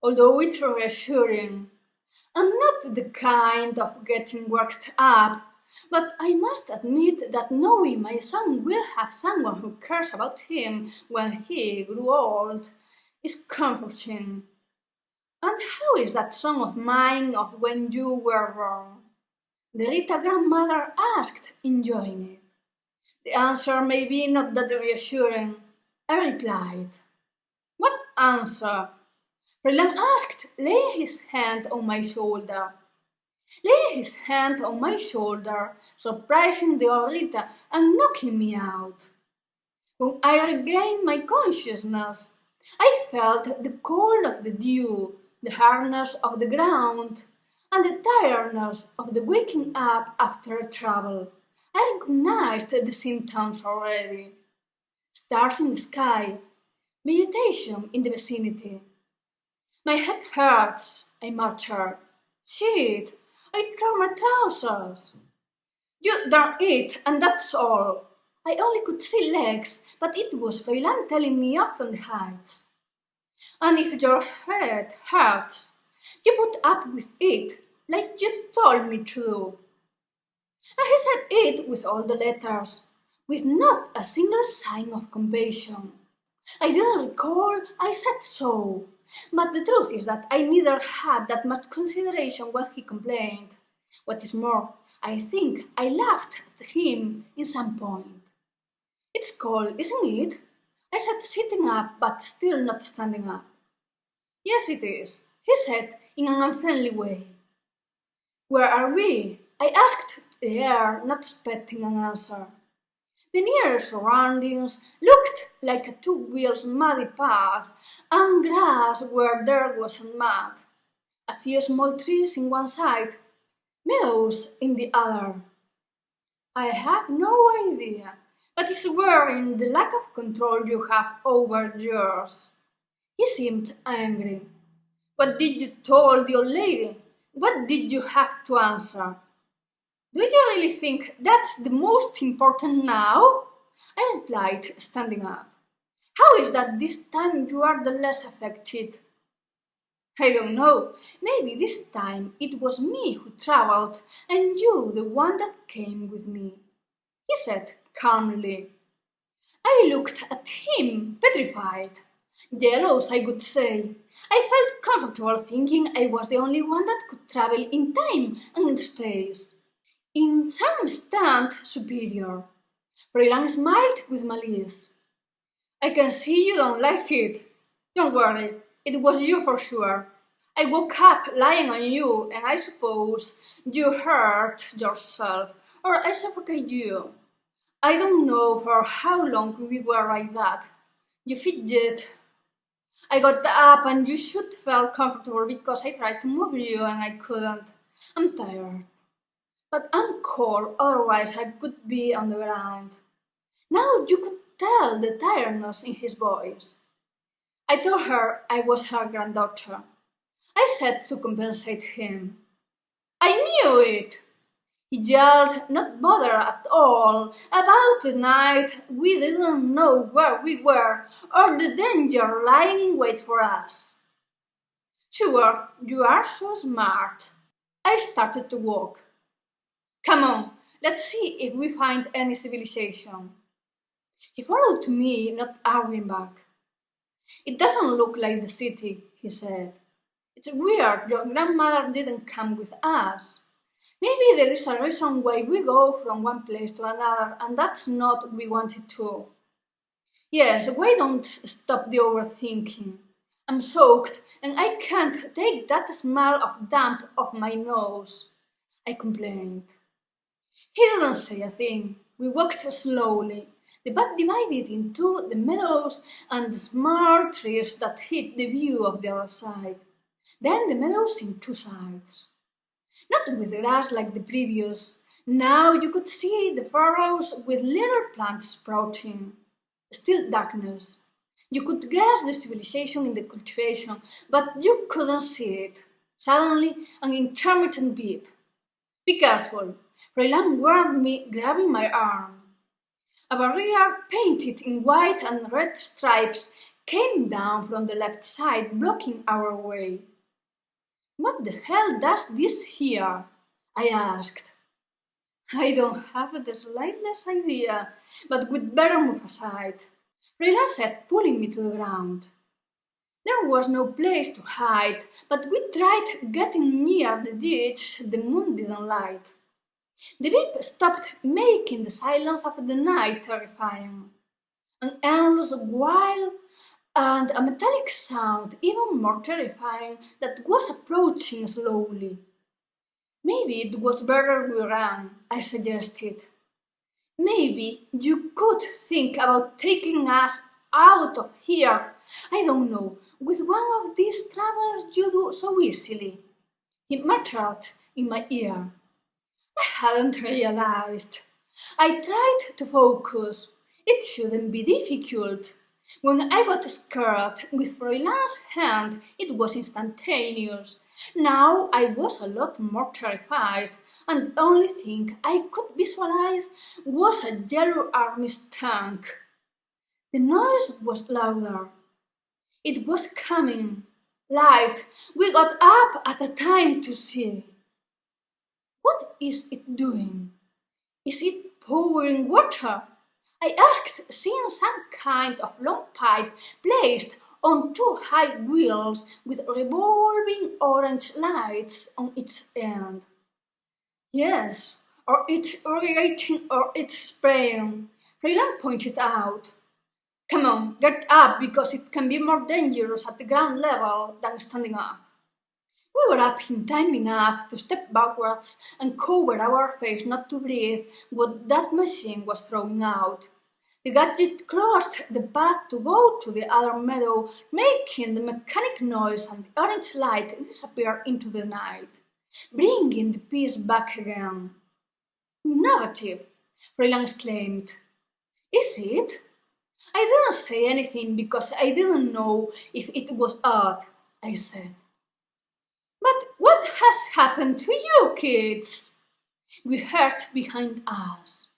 although it's reassuring. I'm not the kind of getting worked up, but I must admit that knowing my son will have someone who cares about him when he grew old is comforting. And how is that song of mine of when you were born? The Rita grandmother asked, enjoying it. The answer may be not that reassuring. I replied. What answer? Roland asked, laying his hand on my shoulder. Laying his hand on my shoulder, surprising the old Rita and knocking me out. When I regained my consciousness, I felt the cold of the dew, the hardness of the ground, and the tiredness of the waking up after travel. I recognized the symptoms already. Stars in the sky, vegetation in the vicinity. My head hurts, I muttered. Shit, I tore my trousers. You don't eat, and that's all. I only could see legs, but it was Freiland telling me off from the heights. And if your head hurts, you put up with it, like you told me to do. And he said it with all the letters, with not a single sign of compassion. I didn't recall I said so, but the truth is that I neither had that much consideration when he complained. What is more, I think I laughed at him in some point. It's cold, isn't it? I said, sitting up but still not standing up. Yes, it is, he said in an unfriendly way. Where are we? I asked the air, not expecting an answer. The near surroundings looked like a two-wheels muddy path, and grass where there wasn't mud. A few small trees in one side, meadows in the other. I have no idea, but it's worrying the lack of control you have over yours. He seemed angry. What did you tell the old lady? What did you have to answer? Do you really think that's the most important now? I replied, standing up. How is that this time you are the less affected? I don't know. Maybe this time it was me who travelled and you the one that came with me, he said calmly. I looked at him, petrified. Jealous, I would say. I felt comfortable thinking I was the only one that could travel in time and in space. In some extent superior. Freiland smiled with malice. I can see you don't like it. Don't worry, it was you for sure. I woke up lying on you, and I suppose you hurt yourself, or I suffocated you. I don't know for how long we were like that. You fidget. I got up and you should feel comfortable because I tried to move you and I couldn't. I'm tired. But I'm cold, otherwise I could be on the ground. Now you could tell the tiredness in his voice. I told her I was her granddaughter. I said to compensate him. I knew it! He yelled, not bothered at all about the night we didn't know where we were or the danger lying in wait for us. Sure, you are so smart. I started to walk. Come on, let's see if we find any civilization. He followed me, not arguing back. It doesn't look like the city, he said. It's weird your grandmother didn't come with us. Maybe there is a reason why we go from one place to another and that's not what we wanted to. Yes, why don't stop the overthinking? I'm soaked and I can't take that smell of damp off my nose, I complained. He didn't say a thing. We walked slowly. The path divided into the meadows and the small trees that hid the view of the other side. Then the meadows in two sides. Not with grass like the previous. Now you could see the furrows with little plants sprouting. Still darkness. You could guess the civilization in the cultivation, but you couldn't see it. Suddenly, an intermittent beep. Be careful. Freiland warned me, grabbing my arm. A barrier painted in white and red stripes came down from the left side, blocking our way. "What the hell does this here?" I asked. "I don't have the slightest idea, but we'd better move aside," Raylan said, pulling me to the ground. There was no place to hide, but we tried getting near the ditch the moon didn't light. The beep stopped, making the silence of the night terrifying. An endless wail and a metallic sound even more terrifying that was approaching slowly. "Maybe it was better we ran," I suggested. "Maybe you could think about taking us out of here, I don't know, with one of these travels you do so easily," he muttered in my ear. I hadn't realized. I tried to focus. It shouldn't be difficult. When I got scared with Froilan's hand, it was instantaneous. Now I was a lot more terrified, and the only thing I could visualize was a yellow army's tank. The noise was louder. It was coming. Light. We got up at a time to see. What is it doing? Is it pouring water? I asked, seeing some kind of long pipe placed on two high wheels with revolving orange lights on its end. "Yes, or it's irrigating or it's spraying," Raylan pointed out. "Come on, get up because it can be more dangerous at the ground level than standing up." We were up in time enough to step backwards and cover our face not to breathe what that machine was throwing out. The gadget crossed the path to go to the other meadow, making the mechanic noise and the orange light disappear into the night, bringing the peace back again. "Innovative," Raylan exclaimed. "Is it?" I didn't say anything because I didn't know if it was odd, I said. "But what has happened to you kids?" we heard behind us.